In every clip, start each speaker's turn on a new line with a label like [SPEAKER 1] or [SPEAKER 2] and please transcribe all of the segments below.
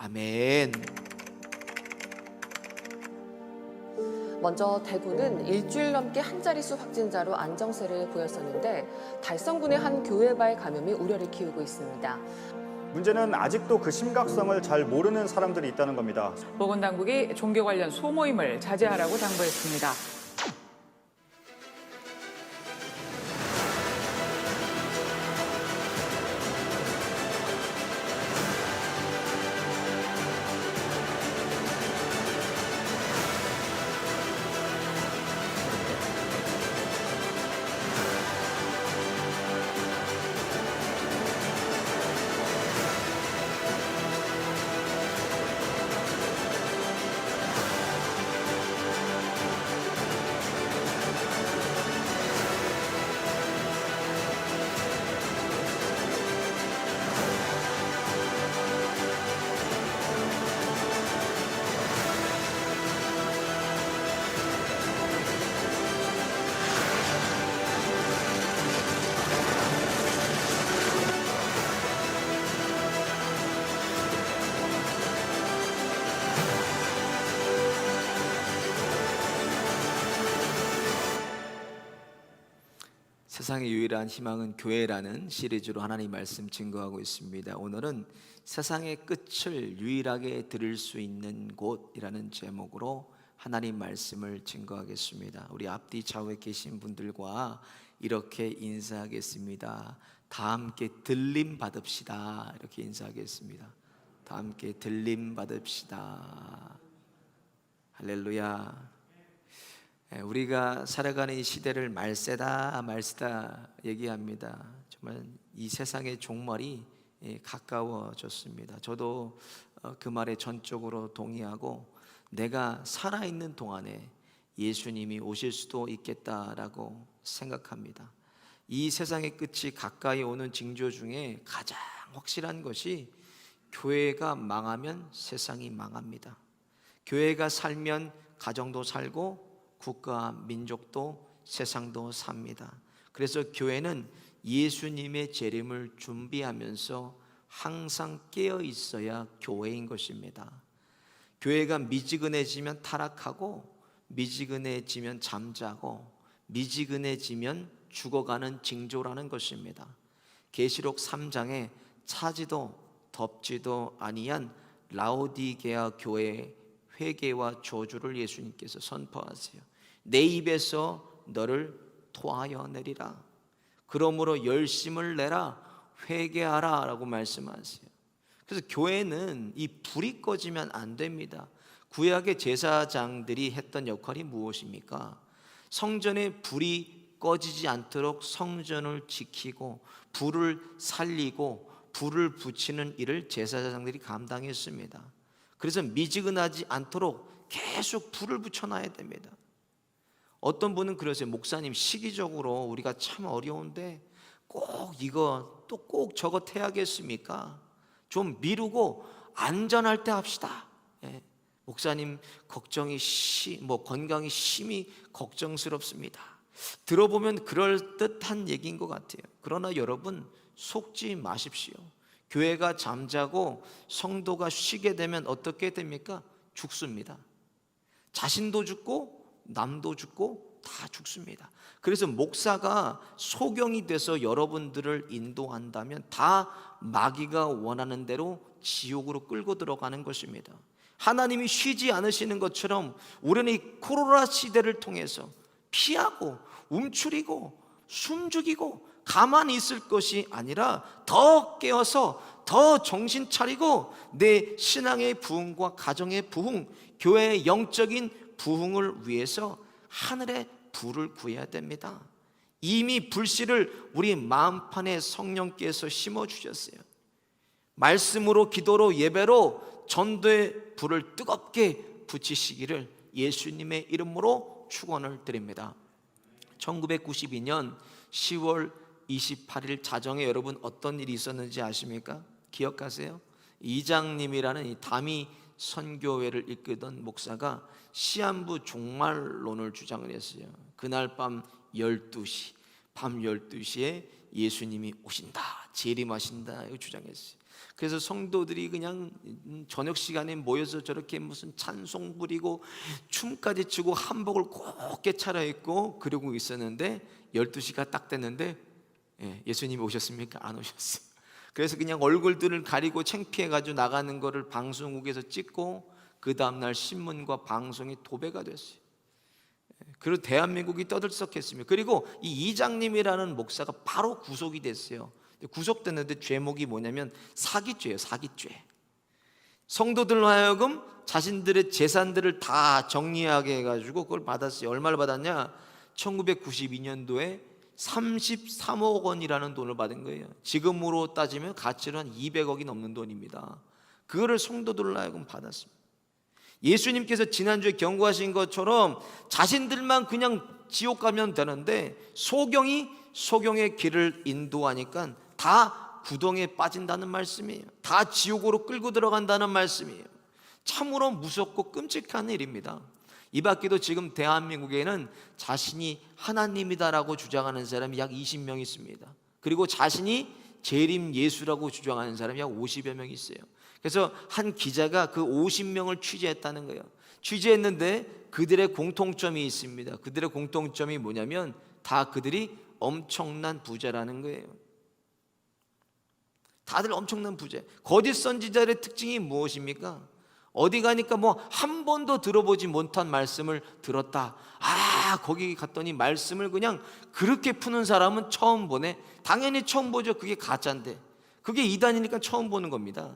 [SPEAKER 1] 아멘.
[SPEAKER 2] 먼저 대구는 일주일 넘게 한 자릿수 확진자로 안정세를 보였었는데 달성군의 한 교회발 감염이 우려를 키우고 있습니다.
[SPEAKER 3] 문제는 아직도 그 심각성을 잘 모르는 사람들이 있다는 겁니다.
[SPEAKER 4] 보건당국이 종교 관련 소모임을 자제하라고 당부했습니다.
[SPEAKER 1] 세상의 유일한 희망은 교회라는 시리즈로 하나님 말씀 증거하고 있습니다. 오늘은 세상의 끝을 유일하게 들을 수 있는 곳이라는 제목으로 하나님 말씀을 증거하겠습니다. 우리 앞뒤 좌우에 계신 분들과 이렇게 인사하겠습니다. 다 함께 들림 받읍시다. 이렇게 인사하겠습니다. 다 함께 들림 받읍시다. 할렐루야. 우리가 살아가는 이 시대를 말세다 얘기합니다. 정말 이 세상의 종말이 가까워졌습니다. 저도 그 말에 전적으로 동의하고 내가 살아있는 동안에 예수님이 오실 수도 있겠다라고 생각합니다. 이 세상의 끝이 가까이 오는 징조 중에 가장 확실한 것이 교회가 망하면 세상이 망합니다. 교회가 살면 가정도 살고 국가와 민족도 세상도 삽니다. 그래서 교회는 예수님의 재림을 준비하면서 항상 깨어 있어야 교회인 것입니다. 교회가 미지근해지면 타락하고 미지근해지면 잠자고 미지근해지면 죽어가는 징조라는 것입니다. 계시록 3장에 차지도 덥지도 아니한 라오디게아 교회의 회개와 저주를 예수님께서 선포하세요. 내 입에서 너를 토하여 내리라. 그러므로 열심을 내라. 회개하라 라고 말씀하세요. 그래서 교회는 이 불이 꺼지면 안 됩니다. 구약의 제사장들이 했던 역할이 무엇입니까? 성전에 불이 꺼지지 않도록 성전을 지키고 불을 살리고 불을 붙이는 일을 제사장들이 감당했습니다. 그래서 미지근하지 않도록 계속 불을 붙여놔야 됩니다. 어떤 분은 그러세요. 목사님, 시기적으로 우리가 참 어려운데 꼭 이거 또 꼭 저것 해야겠습니까? 좀 미루고 안전할 때 합시다. 목사님 걱정이 건강이 심히 걱정스럽습니다. 들어보면 그럴듯한 얘기인 것 같아요. 그러나 여러분 속지 마십시오. 교회가 잠자고 성도가 쉬게 되면 어떻게 됩니까? 죽습니다. 자신도 죽고 남도 죽고 다 죽습니다. 그래서 목사가 소경이 돼서 여러분들을 인도한다면 다 마귀가 원하는 대로 지옥으로 끌고 들어가는 것입니다. 하나님이 쉬지 않으시는 것처럼 우리는 이 코로나 시대를 통해서 피하고 움츠리고 숨죽이고 가만히 있을 것이 아니라 더 깨어서 더 정신 차리고 내 신앙의 부흥과 가정의 부흥, 교회의 영적인 부흥을 위해서 하늘의 불을 구해야 됩니다. 이미 불씨를 우리 마음판에 성령께서 심어주셨어요. 말씀으로, 기도로, 예배로 전도의 불을 뜨겁게 붙이시기를 예수님의 이름으로 축원을 드립니다. 1992년 10월 28일 자정에 여러분 어떤 일이 있었는지 아십니까? 기억하세요? 이장님이라는 이 다미 선교회를 이끌던 목사가 시한부 종말론을 주장을 했어요. 그날 밤 12시, 밤 12시에 예수님이 오신다, 재림하신다 이거 주장했어요. 그래서 성도들이 그냥 저녁 시간에 모여서 저렇게 무슨 찬송 부리고 춤까지 추고 한복을 곱게 차려입고 그러고 있었는데 12시가 딱 됐는데 예수님이 오셨습니까? 안 오셨어요. 그래서 그냥 얼굴들을 가리고 창피해가지고 나가는 거를 방송국에서 찍고 그 다음날 신문과 방송이 도배가 됐어요. 그리고 대한민국이 떠들썩했습니다. 그리고 이 이장님이라는 목사가 바로 구속이 됐어요. 구속됐는데 죄목이 뭐냐면 사기죄예요. 사기죄. 성도들로 하여금 자신들의 재산들을 다 정리하게 해가지고 그걸 받았어요. 얼마를 받았냐? 1992년도에 33억 원이라는 돈을 받은 거예요. 지금으로 따지면 가치로 한 200억이 넘는 돈입니다. 그거를 성도들로 하여금 받았습니다. 예수님께서 지난주에 경고하신 것처럼 자신들만 그냥 지옥 가면 되는데 소경의 길을 인도하니까 다 구덩이에 빠진다는 말씀이에요. 다 지옥으로 끌고 들어간다는 말씀이에요. 참으로 무섭고 끔찍한 일입니다. 이 밖에도 지금 대한민국에는 자신이 하나님이다라고 주장하는 사람이 약 20명 있습니다. 그리고 자신이 재림 예수라고 주장하는 사람이 약 50여 명 있어요. 그래서 한 기자가 그 50명을 취재했다는 거예요. 취재했는데 그들의 공통점이 있습니다. 그들의 공통점이 뭐냐면 다 그들이 엄청난 부자라는 거예요. 다들 엄청난 부자. 거짓 선지자의 특징이 무엇입니까? 어디 가니까 뭐 한 번도 들어보지 못한 말씀을 들었다. 거기 갔더니 말씀을 그냥 그렇게 푸는 사람은 처음 보네. 당연히 처음 보죠. 그게 가짜인데. 그게 이단이니까 처음 보는 겁니다.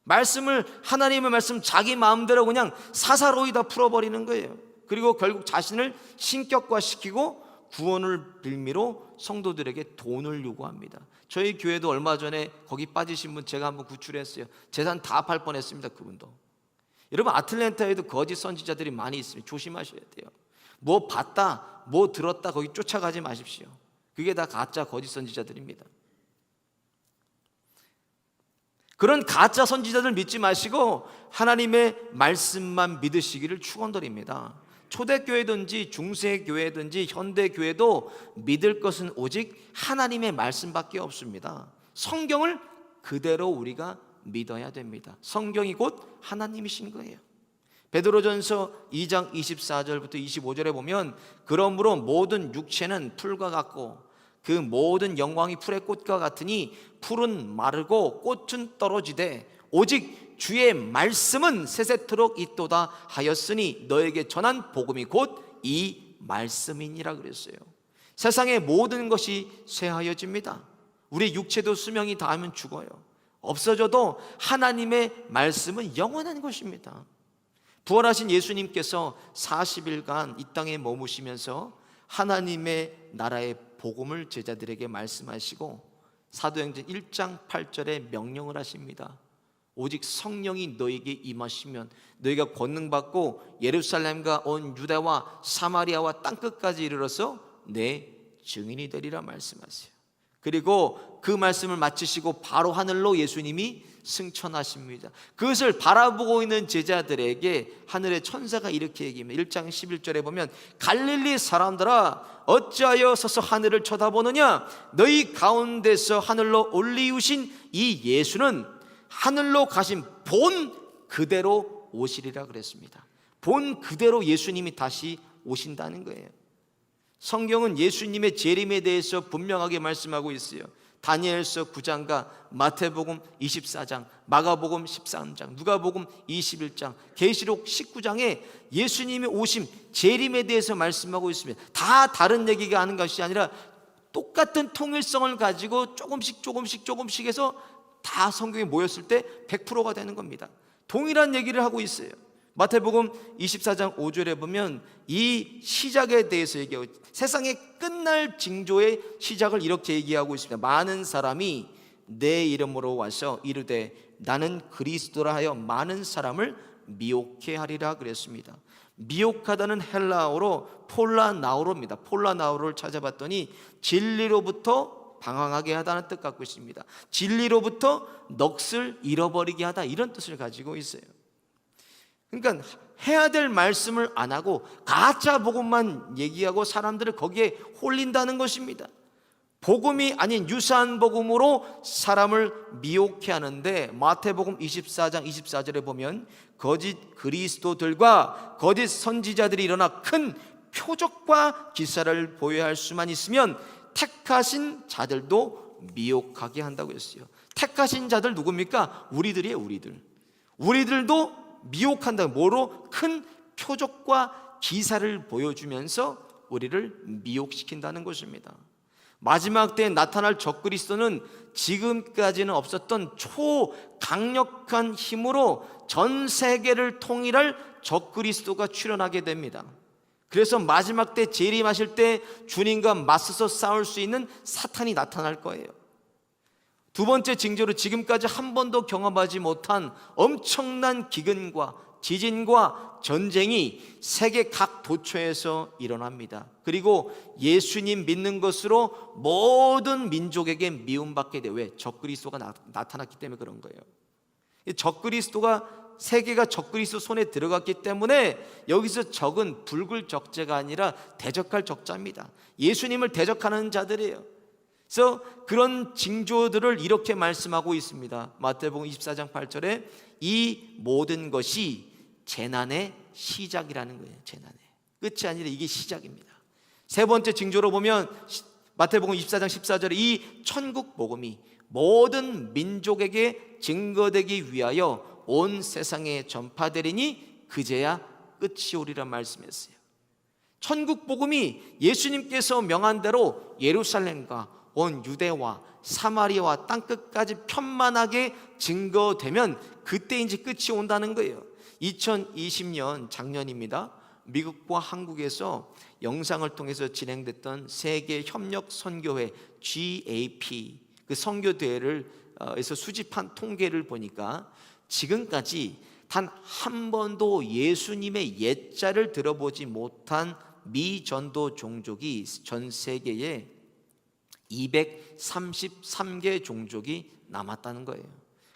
[SPEAKER 1] 말씀을, 하나님의 말씀 자기 마음대로 그냥 사사로이 다 풀어버리는 거예요. 그리고 결국 자신을 신격화시키고 구원을 빌미로 성도들에게 돈을 요구합니다. 저희 교회도 얼마 전에 거기 빠지신 분 제가 한번 구출했어요. 재산 다 팔 뻔했습니다. 그분도. 여러분, 아틀랜타에도 거짓 선지자들이 많이 있습니다. 조심하셔야 돼요. 뭐 봤다, 뭐 들었다 거기 쫓아가지 마십시오. 그게 다 가짜 거짓 선지자들입니다. 그런 가짜 선지자들 믿지 마시고 하나님의 말씀만 믿으시기를 축원드립니다. 초대교회든지 중세교회든지 현대교회도 믿을 것은 오직 하나님의 말씀밖에 없습니다. 성경을 그대로 우리가 믿어야 됩니다. 성경이 곧 하나님이신 거예요. 베드로전서 2장 24절부터 25절에 보면 그러므로 모든 육체는 풀과 같고 그 모든 영광이 풀의 꽃과 같으니 풀은 마르고 꽃은 떨어지되 오직 주의 말씀은 세세토록 있도다 하였으니 너에게 전한 복음이 곧 이 말씀이니라 그랬어요. 세상의 모든 것이 쇠하여집니다. 우리 육체도 수명이 닿으면 죽어요. 없어져도 하나님의 말씀은 영원한 것입니다. 부활하신 예수님께서 40일간 이 땅에 머무시면서 하나님의 나라의 복음을 제자들에게 말씀하시고 사도행전 1장 8절에 명령을 하십니다. 오직 성령이 너에게 임하시면 너희가 권능받고 예루살렘과 온 유다와 사마리아와 땅끝까지 이르러서 내 증인이 되리라 말씀하세요. 그리고 그 말씀을 마치시고 바로 하늘로 예수님이 승천하십니다. 그것을 바라보고 있는 제자들에게 하늘의 천사가 이렇게 얘기합니다. 1장 11절에 보면 갈릴리 사람들아 어찌하여 서서 하늘을 쳐다보느냐 너희 가운데서 하늘로 올리우신 이 예수는 하늘로 가신 본 그대로 오시리라 그랬습니다. 본 그대로 예수님이 다시 오신다는 거예요. 성경은 예수님의 재림에 대해서 분명하게 말씀하고 있어요. 다니엘서 9장과 마태복음 24장, 마가복음 13장, 누가복음 21장, 계시록 19장에 예수님의 오심, 재림에 대해서 말씀하고 있습니다. 다 다른 얘기가 하는 것이 아니라 똑같은 통일성을 가지고 조금씩 해서 다 성경에 모였을 때 100%가 되는 겁니다. 동일한 얘기를 하고 있어요. 마태복음 24장 5절에 보면 이 시작에 대해서 얘기하고 세상의 끝날 징조의 시작을 이렇게 얘기하고 있습니다. 많은 사람이 내 이름으로 와서 이르되 나는 그리스도라 하여 많은 사람을 미혹해 하리라 그랬습니다. 미혹하다는 헬라어로 폴라나우로입니다. 폴라나우로를 찾아봤더니 진리로부터 방황하게 하다는 뜻 갖고 있습니다. 진리로부터 넋을 잃어버리게 하다 이런 뜻을 가지고 있어요. 그러니까 해야 될 말씀을 안 하고 가짜 복음만 얘기하고 사람들을 거기에 홀린다는 것입니다. 복음이 아닌 유사한 복음으로 사람을 미혹해 하는데, 마태복음 24장 24절에 보면 거짓 그리스도들과 거짓 선지자들이 일어나 큰 표적과 기사를 보여야 할 수만 있으면 택하신 자들도 미혹하게 한다고 했어요. 택하신 자들 누굽니까? 우리들이에요. 우리들도 미혹한다. 뭐로? 큰 표적과 기사를 보여주면서 우리를 미혹시킨다는 것입니다. 마지막 때에 나타날 적그리스도는 지금까지는 없었던 초강력한 힘으로 전 세계를 통일할 적그리스도가 출현하게 됩니다. 그래서 마지막 때 재림하실 때 주님과 맞서서 싸울 수 있는 사탄이 나타날 거예요. 두 번째 징조로 지금까지 한 번도 경험하지 못한 엄청난 기근과 지진과 전쟁이 세계 각 도처에서 일어납니다. 그리고 예수님 믿는 것으로 모든 민족에게 미움받게 돼요. 왜? 적그리스도가 나타났기 때문에 그런 거예요. 세계가 적그리스도 손에 들어갔기 때문에 여기서 적은 붉을 적자가 아니라 대적할 적자입니다. 예수님을 대적하는 자들이에요. 그래서 그런 징조들을 이렇게 말씀하고 있습니다. 마태복음 24장 8절에 이 모든 것이 재난의 시작이라는 거예요. 재난의 끝이 아니라 이게 시작입니다. 세 번째 징조로 보면 마태복음 24장 14절에 이 천국 복음이 모든 민족에게 증거되기 위하여 온 세상에 전파되리니 그제야 끝이 오리라 말씀했어요. 천국 복음이 예수님께서 명한 대로 예루살렘과 온 유대와 사마리아와 땅끝까지 편만하게 증거되면 그때 이제 끝이 온다는 거예요. 2020년 작년입니다. 미국과 한국에서 영상을 통해서 진행됐던 세계 협력 선교회 GAP 그 선교 대회에서 수집한 통계를 보니까 지금까지 단 한 번도 예수님의 예자를 들어보지 못한 미전도 종족이 전 세계에 233개 종족이 남았다는 거예요.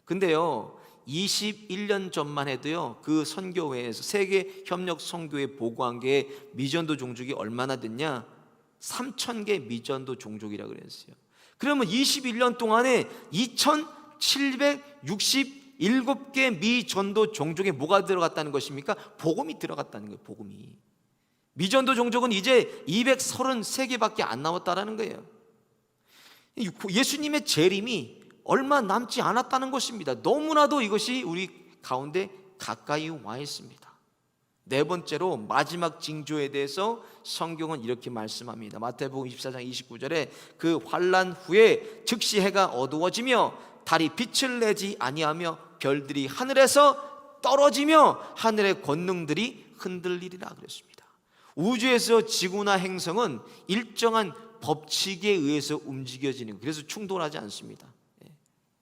[SPEAKER 1] 근데요 21년 전만 해도요 그 선교회에서 세계 협력 선교회 보고한 게 미전도 종족이 얼마나 됐냐? 3,000개 미전도 종족이라고 그랬어요. 그러면 21년 동안에 2,767개 미전도 종족에 뭐가 들어갔다는 것입니까? 복음이 들어갔다는 거예요. 복음이. 미전도 종족은 이제 233개밖에 안 남았다라는 거예요. 예수님의 재림이 얼마 남지 않았다는 것입니다. 너무나도 이것이 우리 가운데 가까이 와 있습니다. 네 번째로 마지막 징조에 대해서 성경은 이렇게 말씀합니다. 마태복음 24장 29절에 그 환난 후에 즉시 해가 어두워지며 달이 빛을 내지 아니하며 별들이 하늘에서 떨어지며 하늘의 권능들이 흔들리리라 그랬습니다. 우주에서 지구나 행성은 일정한 법칙에 의해서 움직여지는, 그래서 충돌하지 않습니다.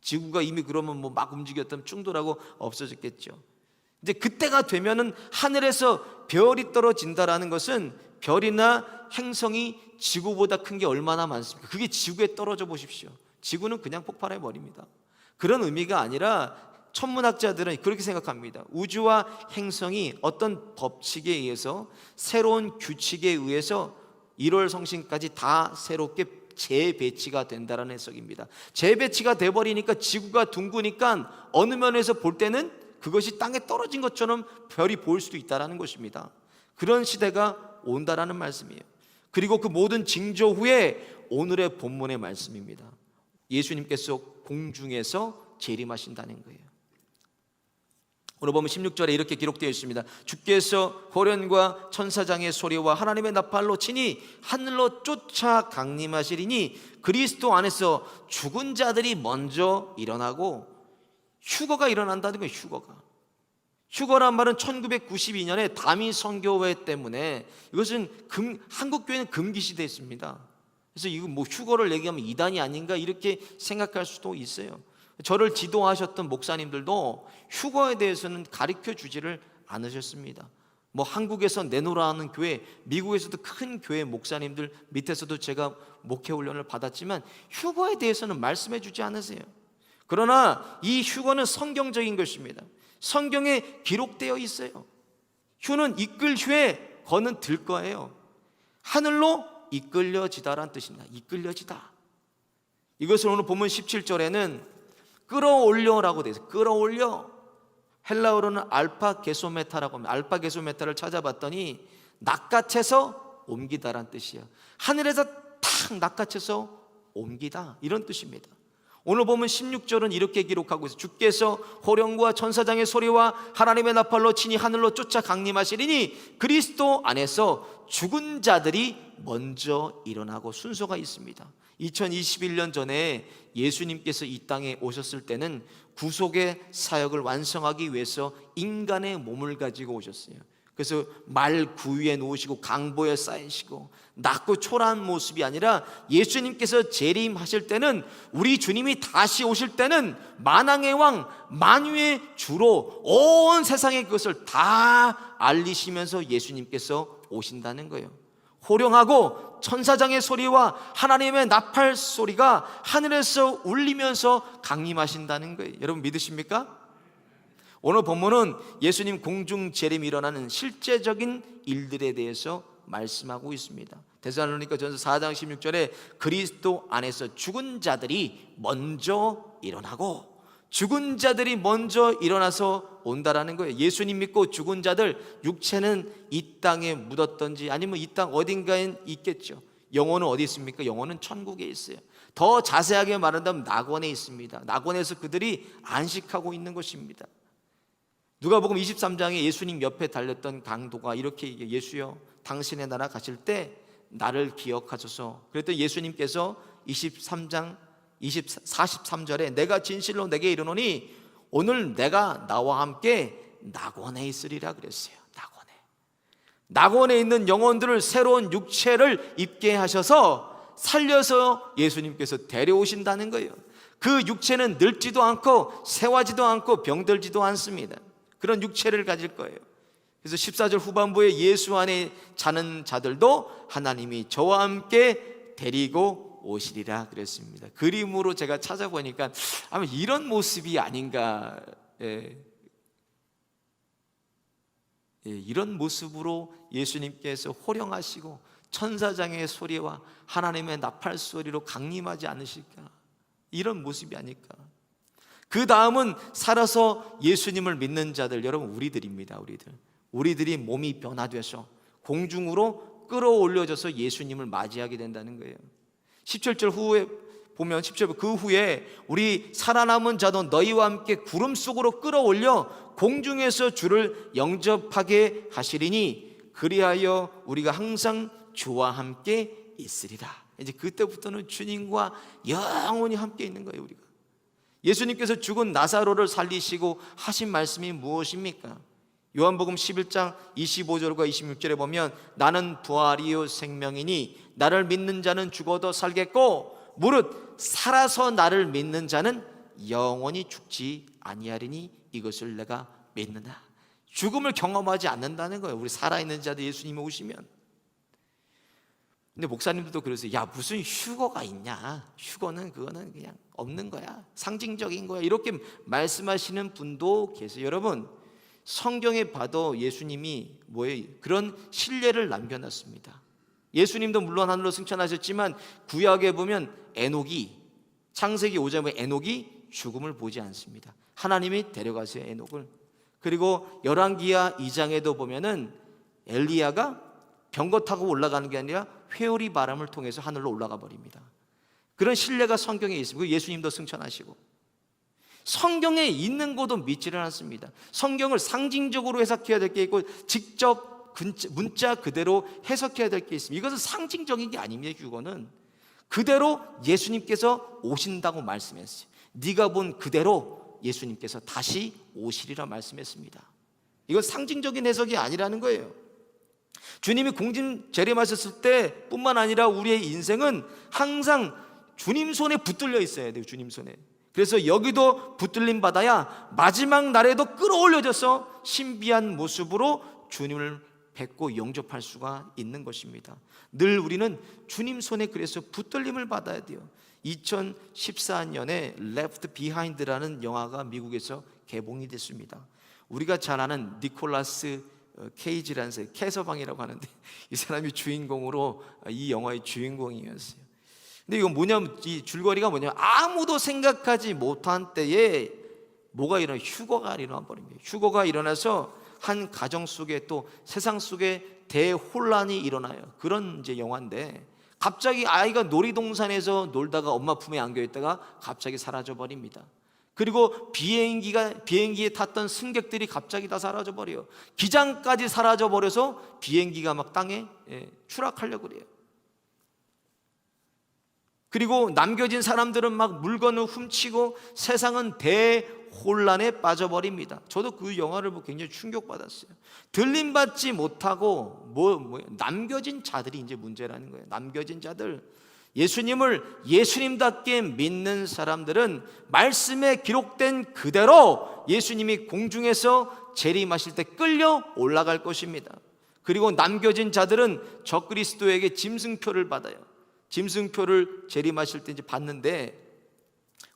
[SPEAKER 1] 지구가 이미 그러면 뭐 막 움직였다면 충돌하고 없어졌겠죠. 이제 그때가 되면은 하늘에서 별이 떨어진다라는 것은 별이나 행성이 지구보다 큰 게 얼마나 많습니까? 그게 지구에 떨어져 보십시오. 지구는 그냥 폭발해 버립니다. 그런 의미가 아니라 천문학자들은 그렇게 생각합니다. 우주와 행성이 어떤 법칙에 의해서 새로운 규칙에 의해서 1월 성신까지 다 새롭게 재배치가 된다는 해석입니다. 재배치가 돼버리니까 지구가 둥그니까 어느 면에서 볼 때는 그것이 땅에 떨어진 것처럼 별이 보일 수도 있다는 것입니다. 그런 시대가 온다라는 말씀이에요. 그리고 그 모든 징조 후에 오늘의 본문의 말씀입니다. 예수님께서 공중에서 재림하신다는 거예요. 오늘 보면 16절에 이렇게 기록되어 있습니다. 주께서 호련과 천사장의 소리와 하나님의 나팔로 치니 하늘로 쫓아 강림하시리니 그리스도 안에서 죽은 자들이 먼저 일어나고, 휴거가 일어난다는 거예요. 휴거란 말은 1992년에 다미 선교회 때문에, 이것은 한국 교회는 금기 시대였습니다. 그래서 이거 뭐 휴거를 얘기하면 이단이 아닌가 이렇게 생각할 수도 있어요. 저를 지도하셨던 목사님들도 휴거에 대해서는 가르쳐 주지를 않으셨습니다. 뭐 한국에서 내노라는 교회, 미국에서도 큰 교회 목사님들 밑에서도 제가 목회 훈련을 받았지만 휴거에 대해서는 말씀해 주지 않으세요. 그러나 이 휴거는 성경적인 것입니다. 성경에 기록되어 있어요. 휴는 이끌 휴에 거는 들 거예요. 하늘로 이끌려지다라는 뜻입니다. 이끌려지다. 이것을 오늘 본문 17절에는 끌어올려라고 되어 있어요. 끌어올려. 헬라어로는 알파게소메타라고 합니다. 알파게소메타를 찾아봤더니 낚아채서 옮기다란 뜻이에요. 하늘에서 탁 낚아채서 옮기다, 이런 뜻입니다. 오늘 보면 16절은 이렇게 기록하고 있어요. 주께서 호령과 천사장의 소리와 하나님의 나팔로 친히 하늘로 쫓아 강림하시리니 그리스도 안에서 죽은 자들이 먼저 일어나고, 순서가 있습니다. 2021년 전에 예수님께서 이 땅에 오셨을 때는 구속의 사역을 완성하기 위해서 인간의 몸을 가지고 오셨어요. 그래서 말 구유에 놓으시고 강보에 쌓이시고 낮고 초라한 모습이 아니라, 예수님께서 재림하실 때는, 우리 주님이 다시 오실 때는 만왕의 왕 만유의 주로 온 세상에 그것을 다 알리시면서 예수님께서 오신다는 거예요. 호령하고 천사장의 소리와 하나님의 나팔 소리가 하늘에서 울리면서 강림하신다는 거예요. 여러분 믿으십니까? 오늘 본문은 예수님 공중 재림이 일어나는 실제적인 일들에 대해서 말씀하고 있습니다. 데살로니가전서 4장 16절에 그리스도 안에서 죽은 자들이 먼저 일어나고, 죽은 자들이 먼저 일어나서 온다라는 거예요. 예수님 믿고 죽은 자들, 육체는 이 땅에 묻었던지 아니면 이 땅 어딘가에 있겠죠. 영혼은 어디 있습니까? 영혼은 천국에 있어요. 더 자세하게 말한다면 낙원에 있습니다. 낙원에서 그들이 안식하고 있는 것입니다. 누가복음 23장에 예수님 옆에 달렸던 강도가 이렇게 얘기해요. 예수여, 당신의 나라 가실 때 나를 기억하소서. 그랬더니 예수님께서 23장 43절에 내가 진실로 내게 이르노니 오늘 내가 나와 함께 낙원에 있으리라 그랬어요. 낙원에 있는 영혼들을 새로운 육체를 입게 하셔서 살려서 예수님께서 데려오신다는 거예요. 그 육체는 늙지도 않고 세화지도 않고 병들지도 않습니다. 그런 육체를 가질 거예요. 그래서 14절 후반부에 예수 안에 자는 자들도 하나님이 저와 함께 데리고 오시리라 그랬습니다. 그림으로 제가 찾아보니까 아마 이런 모습이 아닌가. 이런 모습으로 예수님께서 호령하시고 천사장의 소리와 하나님의 나팔 소리로 강림하지 않으실까. 이런 모습이 아닐까. 그 다음은 살아서 예수님을 믿는 자들, 여러분 우리들입니다. 우리들이 몸이 변화돼서 공중으로 끌어올려져서 예수님을 맞이하게 된다는 거예요. 17절 후에 보면 17절 그 후에 우리 살아남은 자도 너희와 함께 구름 속으로 끌어올려 공중에서 주를 영접하게 하시리니 그리하여 우리가 항상 주와 함께 있으리라. 이제 그때부터는 주님과 영원히 함께 있는 거예요. 우리가 예수님께서 죽은 나사로를 살리시고 하신 말씀이 무엇입니까? 요한복음 11장 25절과 26절에 보면 나는 부활이요 생명이니 나를 믿는 자는 죽어도 살겠고 무릇 살아서 나를 믿는 자는 영원히 죽지 아니하리니 이것을 내가 믿느냐. 죽음을 경험하지 않는다는 거예요. 우리 살아있는 자들 예수님이 오시면. 근데 목사님들도 그러세요. 야 무슨 휴거가 있냐. 휴거는 그거는 그냥 없는 거야. 상징적인 거야. 이렇게 말씀하시는 분도 계세요. 여러분 성경에 봐도 예수님이 뭐예요? 그런 신뢰를 남겨놨습니다. 예수님도 물론 하늘로 승천하셨지만 구약에 보면 에녹이 창세기 5장에 보면 에녹이 죽음을 보지 않습니다. 하나님이 데려가세요 에녹을. 그리고 열왕기하 2장에도 보면은 엘리야가 병거 타고 올라가는 게 아니라 회오리 바람을 통해서 하늘로 올라가 버립니다. 그런 신뢰가 성경에 있습니다. 예수님도 승천하시고 성경에 있는 것도 믿지를 않습니다. 성경을 상징적으로 해석해야 될 게 있고 직접 문자 그대로 해석해야 될 게 있습니다. 이것은 상징적인 게 아닙니다. 그거는 그대로 예수님께서 오신다고 말씀했어요. 네가 본 그대로 예수님께서 다시 오시리라 말씀했습니다. 이건 상징적인 해석이 아니라는 거예요. 주님이 공중 재림하셨을 때 뿐만 아니라 우리의 인생은 항상 주님 손에 붙들려 있어야 돼요. 주님 손에. 그래서 여기도 붙들림 받아야 마지막 날에도 끌어올려져서 신비한 모습으로 주님을 뵙고 영접할 수가 있는 것입니다. 늘 우리는 주님 손에 그래서 붙들림을 받아야 돼요. 2014년에 Left Behind라는 영화가 미국에서 개봉이 됐습니다. 우리가 잘 아는 니콜라스 케이지라는 사람, 캐서방이라고 하는데 이 사람이 주인공으로 이 영화의 주인공이었어요. 근데 이거 뭐냐면 이 줄거리가 뭐냐면 아무도 생각하지 못한 때에 뭐가 일어나? 휴거가 일어나 버립니다. 휴거가 일어나서 한 가정 속에 또 세상 속에 대혼란이 일어나요. 그런 이제 영화인데 갑자기 아이가 놀이동산에서 놀다가 엄마 품에 안겨 있다가 갑자기 사라져 버립니다. 그리고 비행기에 탔던 승객들이 갑자기 다 사라져 버려요. 기장까지 사라져 버려서 비행기가 막 땅에 추락하려고 그래요. 그리고 남겨진 사람들은 막 물건을 훔치고 세상은 대혼란에 빠져버립니다. 저도 그 영화를 보고 굉장히 충격받았어요. 들림받지 못하고 남겨진 자들이 이제 문제라는 거예요. 남겨진 자들, 예수님을 예수님답게 믿는 사람들은 말씀에 기록된 그대로 예수님이 공중에서 재림하실 때 끌려 올라갈 것입니다. 그리고 남겨진 자들은 적그리스도에게 짐승표를 받아요. 짐승표를 재림하실 때 이제 받는데,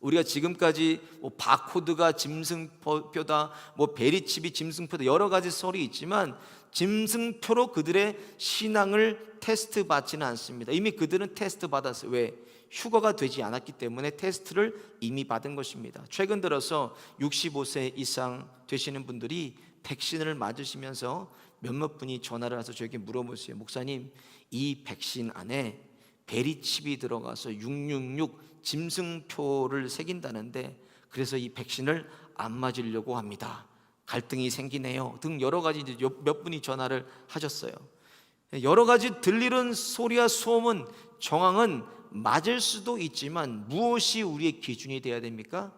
[SPEAKER 1] 우리가 지금까지 바코드가 짐승표다, 베리칩이 짐승표다, 여러 가지 설이 있지만 짐승표로 그들의 신앙을 테스트 받지는 않습니다. 이미 그들은 테스트 받았어요. 왜? 휴거가 되지 않았기 때문에 테스트를 이미 받은 것입니다. 최근 들어서 65세 이상 되시는 분들이 백신을 맞으시면서 몇몇 분이 전화를 해서 저에게 물어보세요. 목사님, 이 백신 안에 베리칩이 들어가서 666 짐승표를 새긴다는데 그래서 이 백신을 안 맞으려고 합니다. 갈등이 생기네요. 등 여러 가지 몇 분이 전화를 하셨어요. 여러 가지 들리는 소리와 소문, 정황은 맞을 수도 있지만 무엇이 우리의 기준이 되어야 됩니까?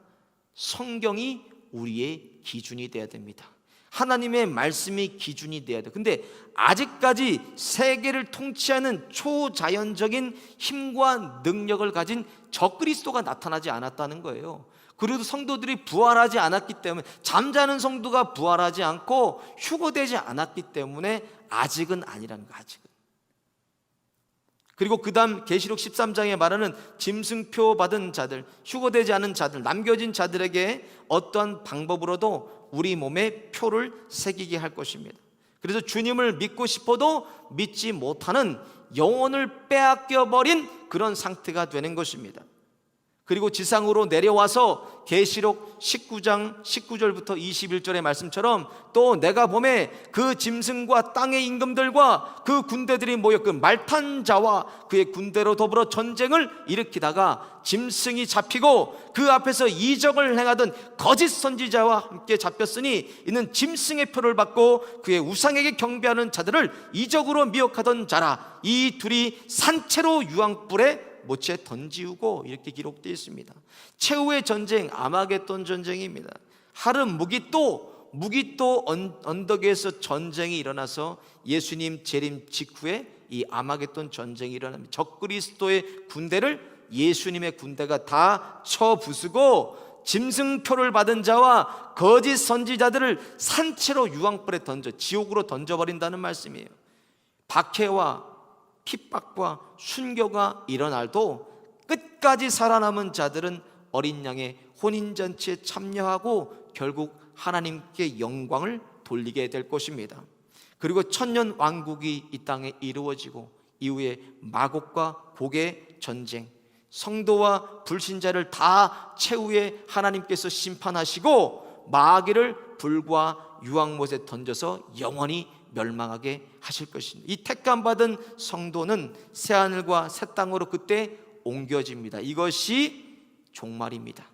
[SPEAKER 1] 성경이 우리의 기준이 되어야 됩니다. 하나님의 말씀이 기준이 돼야 돼요. 근데 아직까지 세계를 통치하는 초자연적인 힘과 능력을 가진 적그리스도가 나타나지 않았다는 거예요. 그래도 성도들이 부활하지 않았기 때문에, 잠자는 성도가 부활하지 않고 휴거되지 않았기 때문에 아직은 아니라는 거예요. 아직은. 그리고 그 다음 계시록 13장에 말하는 짐승표 받은 자들, 휴거되지 않은 자들, 남겨진 자들에게 어떠한 방법으로도 우리 몸에 표를 새기게 할 것입니다. 그래서 주님을 믿고 싶어도 믿지 못하는, 영혼을 빼앗겨 버린 그런 상태가 되는 것입니다. 그리고 지상으로 내려와서 계시록 19장 19절부터 21절의 말씀처럼 또 내가 보매 그 짐승과 땅의 임금들과 그 군대들이 모여 그 말탄 자와 그의 군대로 더불어 전쟁을 일으키다가 짐승이 잡히고 그 앞에서 이적을 행하던 거짓 선지자와 함께 잡혔으니 이는 짐승의 표를 받고 그의 우상에게 경배하는 자들을 이적으로 미혹하던 자라. 이 둘이 산채로 유황불에 모체 던지우고, 이렇게 기록되어 있습니다. 최후의 전쟁, 아마겟돈 전쟁입니다. 하름 무기또 언덕에서 전쟁이 일어나서 예수님 재림 직후에 이 아마겟돈 전쟁이 일어납니다. 적그리스도의 군대를 예수님의 군대가 다 쳐부수고 짐승표를 받은 자와 거짓 선지자들을 산채로 유황불에 던져 지옥으로 던져버린다는 말씀이에요. 박해와 핍박과 순교가 일어날도 끝까지 살아남은 자들은 어린 양의 혼인잔치에 참여하고 결국 하나님께 영광을 돌리게 될 것입니다. 그리고 천년 왕국이 이 땅에 이루어지고 이후에 마곡과 곡의 전쟁, 성도와 불신자를 다 최후에 하나님께서 심판하시고 마귀를 불과 유황못에 던져서 영원히 멸망하게 하실 것입니다. 이 택감받은 성도는 새하늘과 새 땅으로 그때 옮겨집니다. 이것이 종말입니다.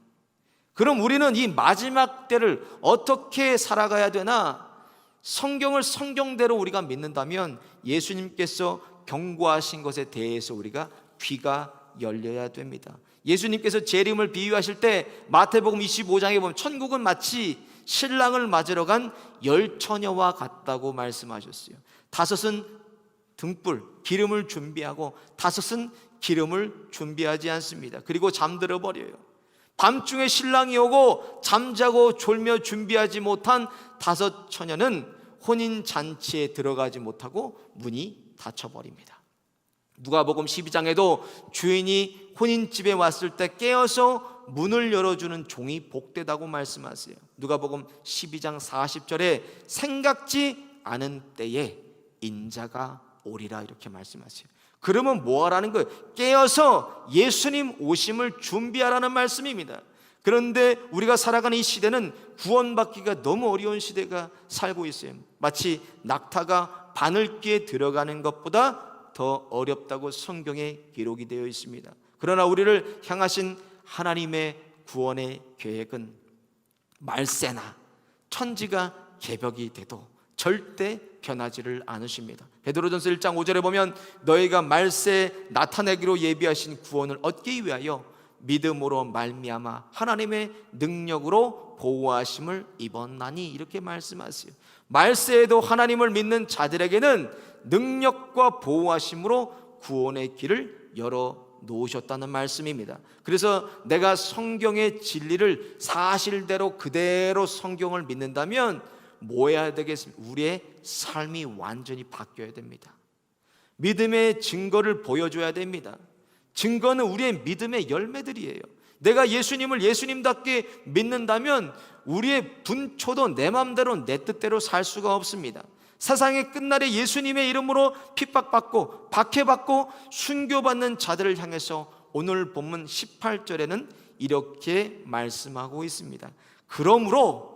[SPEAKER 1] 그럼 우리는 이 마지막 때를 어떻게 살아가야 되나? 성경을 성경대로 우리가 믿는다면 예수님께서 경고하신 것에 대해서 우리가 귀가 열려야 됩니다. 예수님께서 재림을 비유하실 때 마태복음 25장에 보면 천국은 마치 신랑을 맞으러 간 열 처녀와 같다고 말씀하셨어요. 다섯은 등불, 기름을 준비하고 다섯은 기름을 준비하지 않습니다. 그리고 잠들어 버려요. 밤중에 신랑이 오고 잠자고 졸며 준비하지 못한 다섯 처녀는 혼인잔치에 들어가지 못하고 문이 닫혀버립니다. 누가복음 12장에도 주인이 혼인집에 왔을 때 깨어서 문을 열어주는 종이 복되다고 말씀하세요. 누가복음 12장 40절에 생각지 않은 때에 인자가 오리라 이렇게 말씀하세요. 그러면 뭐 하라는 거예요? 깨어서 예수님 오심을 준비하라는 말씀입니다. 그런데 우리가 살아가는 이 시대는 구원받기가 너무 어려운 시대가 살고 있어요. 마치 낙타가 바늘귀에 들어가는 것보다 더 어렵다고 성경에 기록이 되어 있습니다. 그러나 우리를 향하신 하나님의 구원의 계획은 말세나 천지가 개벽이 돼도 절대 변하지를 않으십니다. 베드로전서 1장 5절에 보면 너희가 말세에 나타내기로 예비하신 구원을 얻기 위하여 믿음으로 말미암아 하나님의 능력으로 보호하심을 입었나니 이렇게 말씀하세요. 말세에도 하나님을 믿는 자들에게는 능력과 보호하심으로 구원의 길을 열어 놓으셨다는 말씀입니다. 그래서 내가 성경의 진리를 사실대로 그대로 성경을 믿는다면 뭐 해야 되겠습니까? 우리의 삶이 완전히 바뀌어야 됩니다. 믿음의 증거를 보여줘야 됩니다. 증거는 우리의 믿음의 열매들이에요. 내가 예수님을 예수님답게 믿는다면 우리의 분초도 내 맘대로 내 뜻대로 살 수가 없습니다. 세상의 끝날에 예수님의 이름으로 핍박받고 박해받고 순교받는 자들을 향해서 오늘 본문 18절에는 이렇게 말씀하고 있습니다. 그러므로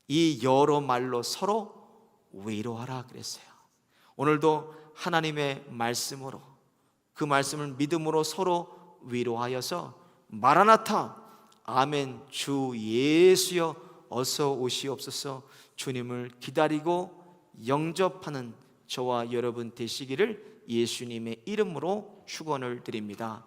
[SPEAKER 1] 이 여러 말로 서로 위로하라 그랬어요. 오늘도 하나님의 말씀으로 그 말씀을 믿음으로 서로 위로하여서 마라나타 아멘 주 예수여 어서 오시옵소서 주님을 기다리고 영접하는 저와 여러분 되시기를 예수님의 이름으로 축원을 드립니다.